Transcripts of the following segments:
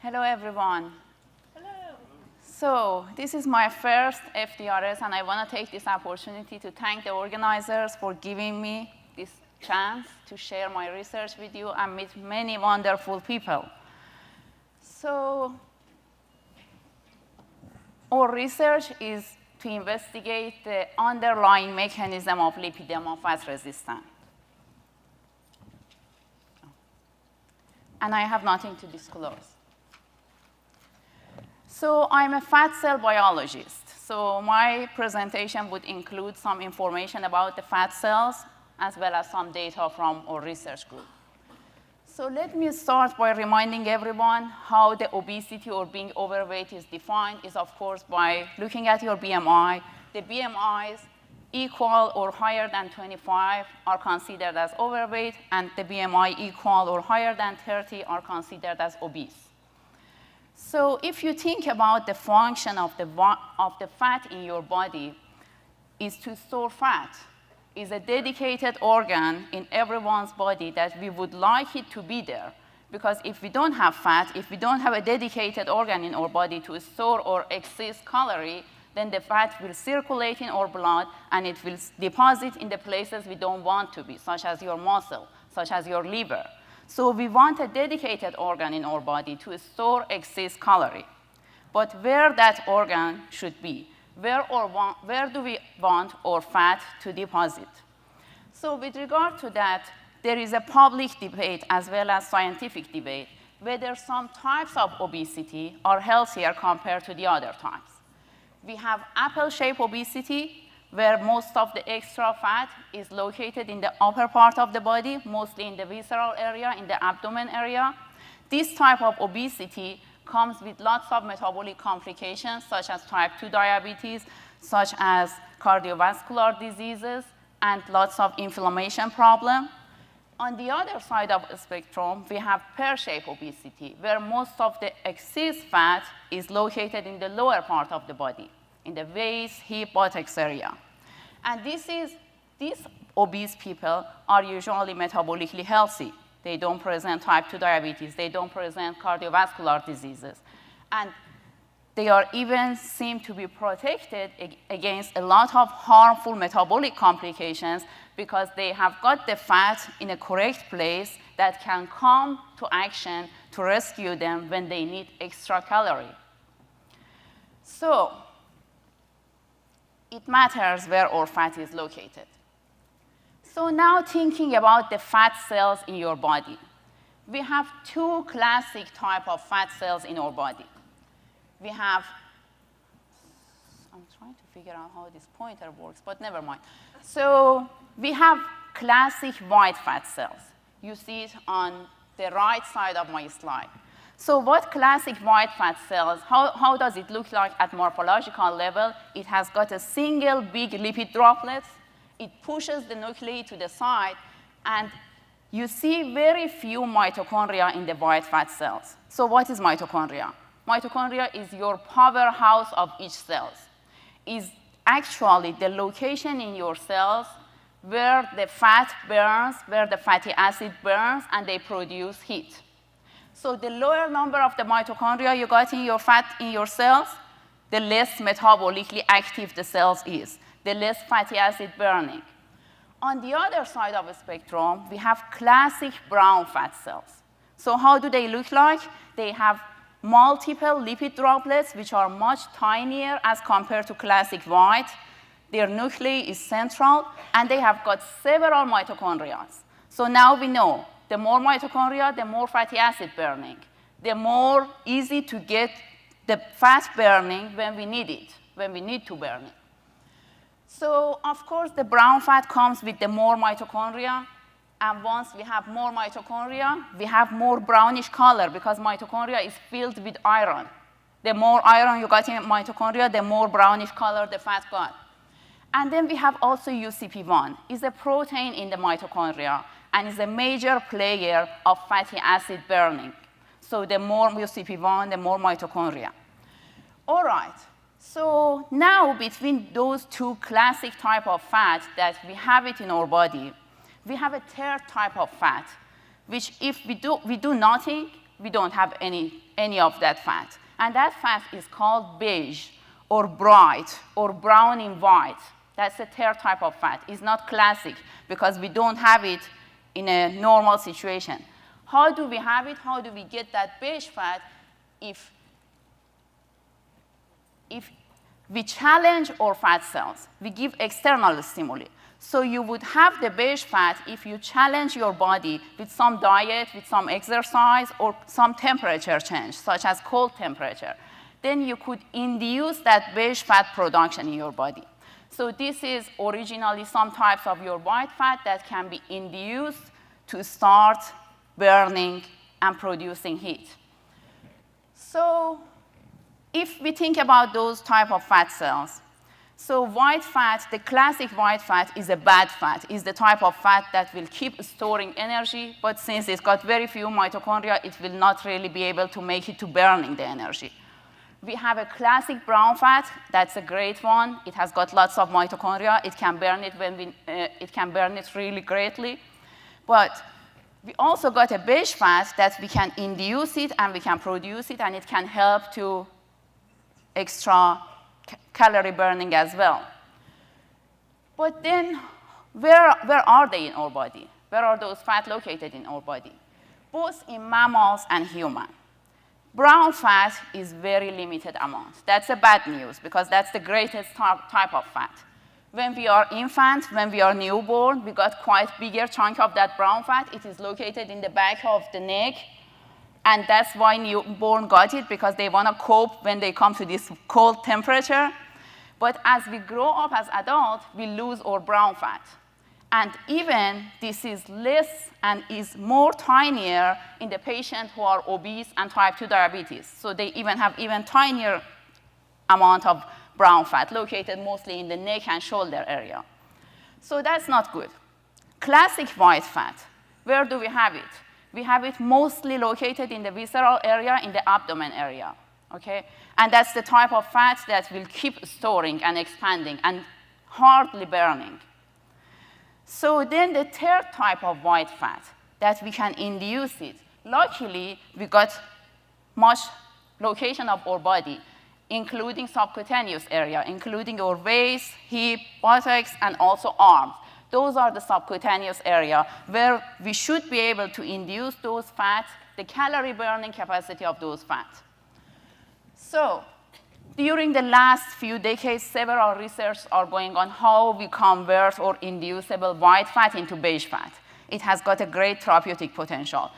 Hello, everyone. Hello. So this is my first FDRS, and I want to take this opportunity to thank the organizers for giving me this chance to share my research with you and meet many wonderful people. So our research is to investigate the underlying mechanism of lipedema fat resistance. And I have nothing to disclose. So I'm a fat cell biologist. So my presentation would include some information about the fat cells, as well as some data from our research group. So let me start by reminding everyone how the obesity or being overweight is defined is, of course, by looking at your BMI. The BMIs equal or higher than 25 are considered as overweight, and the BMI equal or higher than 30 are considered as obese. So if you think about the function of the fat in your body is to store fat, is a dedicated organ in everyone's body that we would like it to be there. Because if we don't have fat, if we don't have a dedicated organ in our body to store or excess calorie, then the fat will circulate in our blood and it will deposit in the places we don't want to be, such as your muscle, such as your liver. So we want a dedicated organ in our body to store excess calorie. But where that organ should be, where do we want our fat to deposit? So with regard to that, there is a public debate as well as scientific debate whether some types of obesity are healthier compared to the other types. We have apple-shaped obesity, where most of the extra fat is located in the upper part of the body, mostly in the visceral area, in the abdomen area. This type of obesity comes with lots of metabolic complications, such as type 2 diabetes, such as cardiovascular diseases, and lots of inflammation problems. On the other side of the spectrum, we have pear-shaped obesity, where most of the excess fat is located in the lower part of the body, in the waist, hip, buttocks area. And these obese people are usually metabolically healthy. They don't present type 2 diabetes. They don't present cardiovascular diseases. And they are even seem to be protected against a lot of harmful metabolic complications because they have got the fat in a correct place that can come to action to rescue them when they need extra calorie. So it matters where our fat is located. So now thinking about the fat cells in your body. We have two classic types of fat cells in our body. We have, I'm trying to figure out how this pointer works, but never mind. So we have classic white fat cells. You see it on the right side of my slide. So what classic white fat cells, how does it look like at morphological level? It has got a single big lipid droplet. It pushes the nuclei to the side, and you see very few mitochondria in the white fat cells. So what is mitochondria? Mitochondria is your powerhouse of each cell. Is actually the location in your cells where the fat burns, where the fatty acid burns, and they produce heat. So the lower number of the mitochondria you got in your fat in your cells, the less metabolically active the cells is, the less fatty acid burning. On the other side of the spectrum, we have classic brown fat cells. So how do they look like? They have multiple lipid droplets, which are much tinier as compared to classic white. Their nuclei is central, and they have got several mitochondria. So now we know the more mitochondria, the more fatty acid burning, the more easy to get the fat burning when we need it, when we need to burn it. So of course, the brown fat comes with the more mitochondria. And once we have more mitochondria, we have more brownish color because mitochondria is filled with iron. The more iron you got in mitochondria, the more brownish color the fat got. And then we have also UCP1. It's a protein in the mitochondria and is a major player of fatty acid burning. So the more UCP1, the more mitochondria. All right. So now between those two classic type of fat that we have it in our body, we have a third type of fat, which if we do nothing, we don't have any of that fat. And that fat is called beige, or bright, or brown in white. That's the third type of fat. It's not classic, because we don't have it in a normal situation. How do we have it? How do we get that beige fat? If we challenge our fat cells, we give external stimuli. So you would have the beige fat if you challenge your body with some diet, with some exercise, or some temperature change, such as cold temperature. Then you could induce that beige fat production in your body. So this is originally some types of your white fat that can be induced to start burning and producing heat. So if we think about those type of fat cells, so white fat, the classic white fat is a bad fat. It's the type of fat that will keep storing energy, but since it's got very few mitochondria, it will not really be able to make it to burning the energy. We have a classic brown fat. That's a great one. It has got lots of mitochondria. It can burn it it can burn it really greatly. But we also got a beige fat that we can induce it and we can produce it, and it can help to extra calorie burning as well. But then, where are they in our body? Where are those fat located in our body? Both in mammals and humans. Brown fat is very limited amount. That's a bad news, because that's the greatest type of fat. When we are infant, when we are newborn, we got quite bigger chunk of that brown fat. It is located in the back of the neck. And that's why newborn got it, because they want to cope when they come to this cold temperature. But as we grow up as adults, we lose our brown fat. And even this is less and is more tinier in the patients who are obese and type 2 diabetes. So they even have even tinier amount of brown fat located mostly in the neck and shoulder area. So that's not good. Classic white fat, where do we have it? We have it mostly located in the visceral area, in the abdomen area, okay? And that's the type of fat that will keep storing and expanding and hardly burning. So then the third type of white fat that we can induce it, luckily we got much location of our body, including subcutaneous area, including our waist, hip, buttocks, and also arms. Those are the subcutaneous area where we should be able to induce those fats, the calorie burning capacity of those fats. So during the last few decades, several research are going on how we convert our inducible white fat into beige fat. It has got a great therapeutic potential.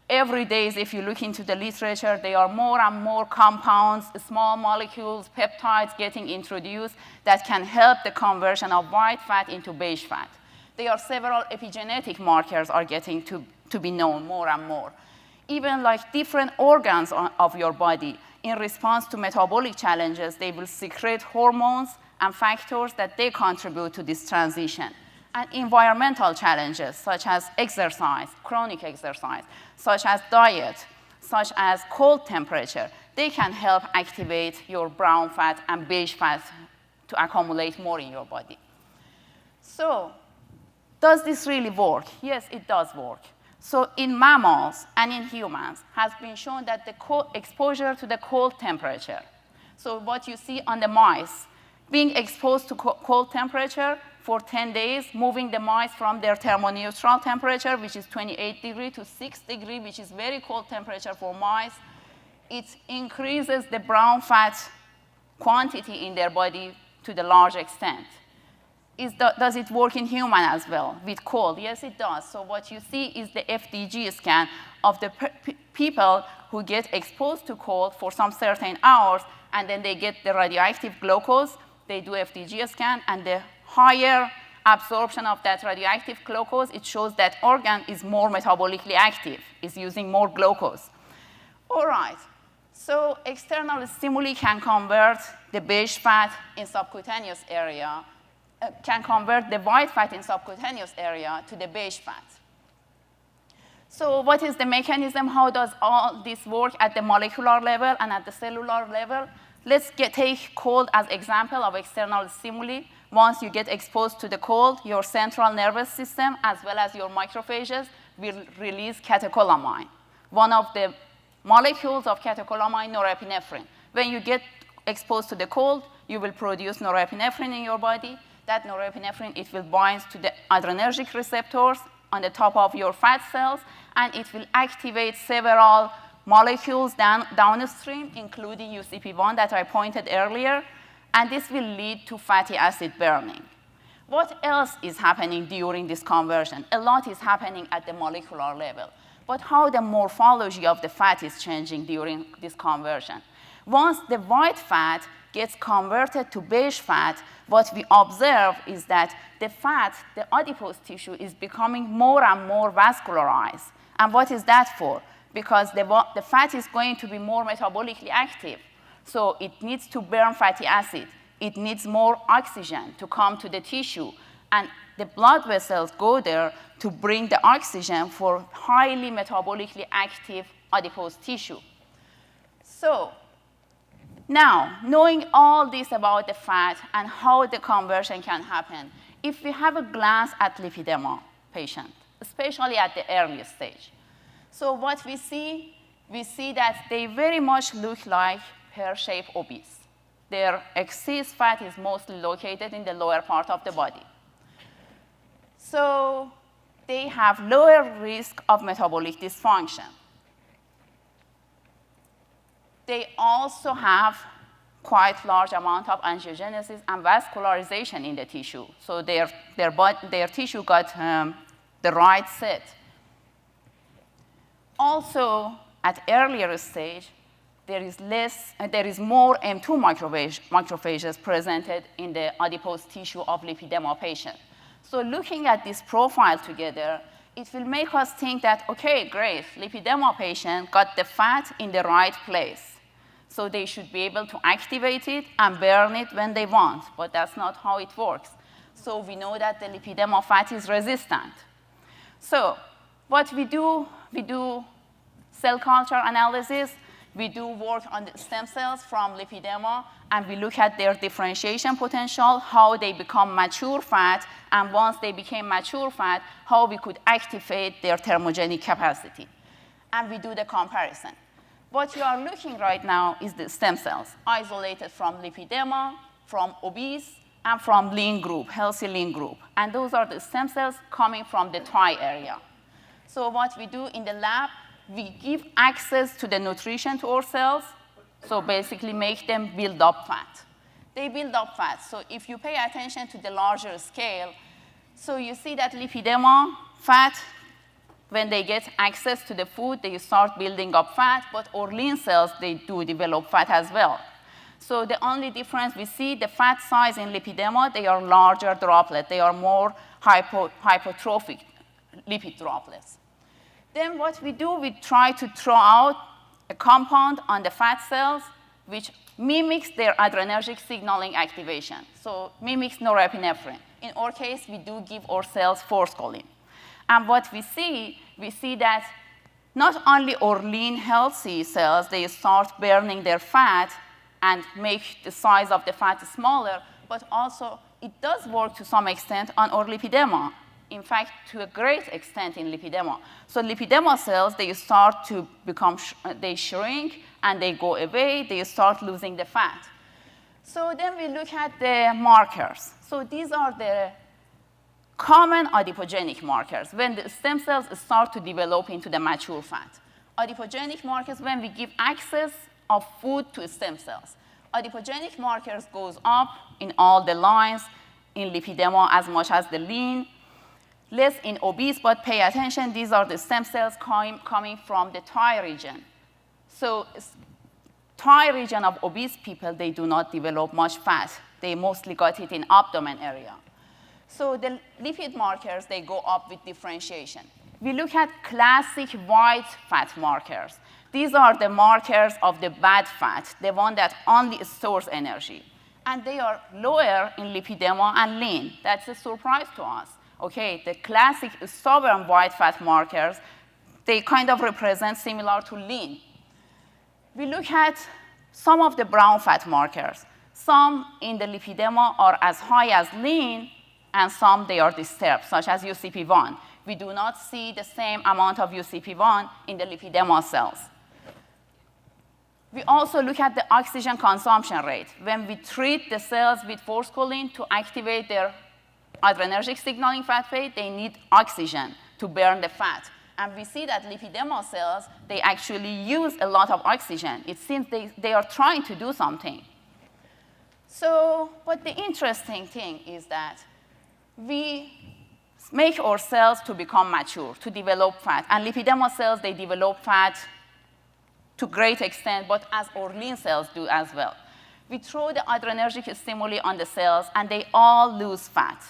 Every day, if you look into the literature, there are more and more compounds, small molecules, peptides getting introduced that can help the conversion of white fat into beige fat. There are several epigenetic markers are getting to be known more and more. Even like different organs of your body, in response to metabolic challenges, they will secrete hormones and factors that they contribute to this transition. And environmental challenges, such as exercise, chronic exercise, such as diet, such as cold temperature, they can help activate your brown fat and beige fat to accumulate more in your body. So, does this really work? Yes, it does work. So in mammals and in humans, has been shown that the exposure to the cold temperature, so what you see on the mice, being exposed to cold temperature for 10 days, moving the mice from their thermoneutral temperature, which is 28 degrees, to 6 degrees, which is very cold temperature for mice, it increases the brown fat quantity in their body to the large extent. Does it work in human as well with cold? Yes, it does. So what you see is the FDG scan of the people who get exposed to cold for some certain hours, and then they get the radioactive glucose. They do FDG scan, and the higher absorption of that radioactive glucose, it shows that organ is more metabolically active, is using more glucose. All right. So external stimuli can convert the beige fat in subcutaneous area, can convert the white fat in subcutaneous area to the beige fat. So what is the mechanism? How does all this work at the molecular level and at the cellular level? Let's take cold as example of external stimuli. Once you get exposed to the cold, your central nervous system as well as your macrophages will release catecholamine, one of the molecules of catecholamine norepinephrine. When you get exposed to the cold, you will produce norepinephrine in your body. That norepinephrine, it will bind to the adrenergic receptors on the top of your fat cells, and it will activate several molecules downstream, including UCP1 that I pointed earlier, and this will lead to fatty acid burning. What else is happening during this conversion? A lot is happening at the molecular level, but how the morphology of the fat is changing during this conversion? Once the white fat gets converted to beige fat, what we observe is that the fat, the adipose tissue, is becoming more and more vascularized. And what is that for? Because the fat is going to be more metabolically active. So it needs to burn fatty acid. It needs more oxygen to come to the tissue. And the blood vessels go there to bring the oxygen for highly metabolically active adipose tissue. So now, knowing all this about the fat and how the conversion can happen, if we have a glance at lipedema patient, especially at the early stage. So what we see that they very much look like pear-shaped obese. Their excess fat is mostly located in the lower part of the body. So they have lower risk of metabolic dysfunction. They also have quite large amount of angiogenesis and vascularization in the tissue. So their tissue got the right set. Also, at earlier stage, there is more M2 macrophages presented in the adipose tissue of lipedema patient. So looking at this profile together, it will make us think that, okay, great, lipedema patient got the fat in the right place. So they should be able to activate it and burn it when they want, but that's not how it works. So we know that the lipedema fat is resistant. So what we do cell culture analysis, we do work on the stem cells from lipedema, and we look at their differentiation potential, how they become mature fat, and once they became mature fat, how we could activate their thermogenic capacity. And we do the comparison. What you are looking right now is the stem cells, isolated from lipedema, from obese, and from lean group, healthy lean group. And those are the stem cells coming from the thigh area. So what we do in the lab, we give access to the nutrition to our cells, so basically make them build up fat. They build up fat. So if you pay attention to the larger scale, so you see that lipedema fat, when they get access to the food, they start building up fat, but our lean cells, they do develop fat as well. So the only difference we see, the fat size in lipedema, they are larger droplets. They are more hypertrophic lipid droplets. Then what we do, we try to throw out a compound on the fat cells which mimics their adrenergic signaling activation. So mimics norepinephrine. In our case, we do give our cells forskolin. And what we see that not only our lean, healthy cells, they start burning their fat and make the size of the fat smaller, but also it does work to some extent on our lipedema. In fact, to a great extent in lipedema. So lipedema cells, they start to become, they shrink and they go away, they start losing the fat. So then we look at the markers. So these are the common adipogenic markers when the stem cells start to develop into the mature fat. Adipogenic markers when we give access of food to stem cells. Adipogenic markers goes up in all the lines, in lipedema as much as the lean, less in obese, but pay attention, these are the stem cells coming from the thigh region. So thigh region of obese people, they do not develop much fat. They mostly got it in abdomen area. So the lipid markers, they go up with differentiation. We look at classic white fat markers. These are the markers of the bad fat, the one that only stores energy. And they are lower in lipedema and lean. That's a surprise to us. Okay, the classic stubborn white fat markers, they kind of represent similar to lean. We look at some of the brown fat markers. Some in the lipedema are as high as lean, and some they are disturbed, such as UCP1. We do not see the same amount of UCP1 in the lipedema cells. also look at the oxygen consumption rate. When we treat the cells with forskolin to activate their adrenergic signaling pathway, they need oxygen to burn the fat. And we see that lipedema cells, they actually use a lot of oxygen. It seems they are trying to do something. So, but the interesting thing is that we make our cells to become mature, to develop fat. And lipedema cells, they develop fat to great extent, but as our lean cells do as well. We throw the adrenergic stimuli on the cells, and they all lose fat.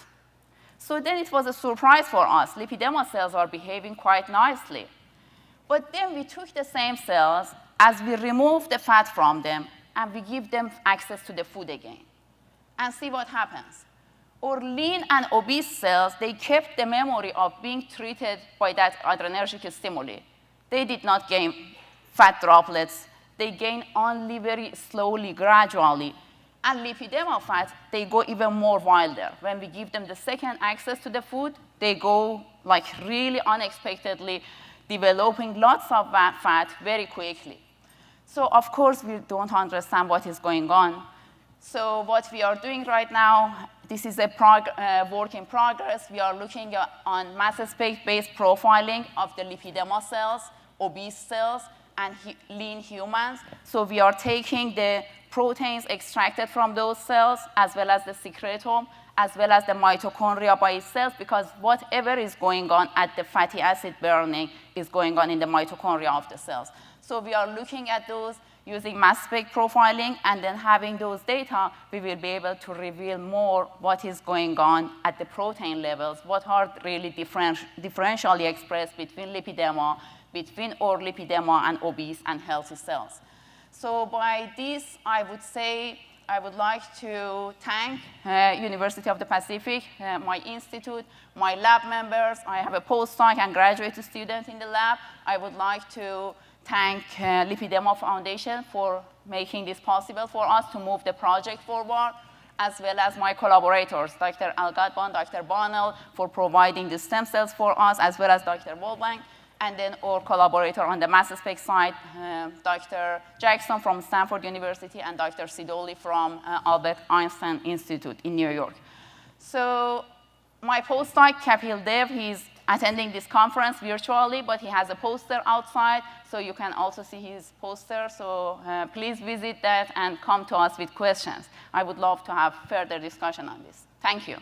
So then it was a surprise for us. Lipedema cells are behaving quite nicely. But then we took the same cells, as we remove the fat from them, and we give them access to the food again, and see what happens. Our lean and obese cells, they kept the memory of being treated by that adrenergic stimuli. They did not gain fat droplets. They gain only very slowly, gradually. And lipedema fats, they go even more wilder. When we give them the second access to the food, they go like really unexpectedly, developing lots of fat very quickly. So of course, we don't understand what is going on. So what we are doing right now, this is a work in progress. We are looking on mass spec-based profiling of the lipedema cells, obese cells, and lean humans. So we are taking the proteins extracted from those cells, as well as the secretome, as well as the mitochondria by itself, because whatever is going on at the fatty acid burning is going on in the mitochondria of the cells. So we are looking at those using mass spec profiling, and then having those data, we will be able to reveal more what is going on at the protein levels, what are really differentially expressed between lipedema, between our lipedema and obese and healthy cells. So by this, I would say I would like to thank University of the Pacific, my institute, my lab members. I have a postdoc and graduate student in the lab. I would like to thank Lipedema Foundation for making this possible for us to move the project forward, as well as my collaborators, Dr. Al-Gadban, Dr. Bonnell, for providing the stem cells for us, as well as Dr. Wolbank, and then our collaborator on the mass spec side, Dr. Jackson from Stanford University, and Dr. Sidoli from Albert Einstein Institute in New York. So my postdoc, Kapil Dev, he's attending this conference virtually, but he has a poster outside, so you can also see his poster. So please visit that and come to us with questions. I would love to have further discussion on this. Thank you.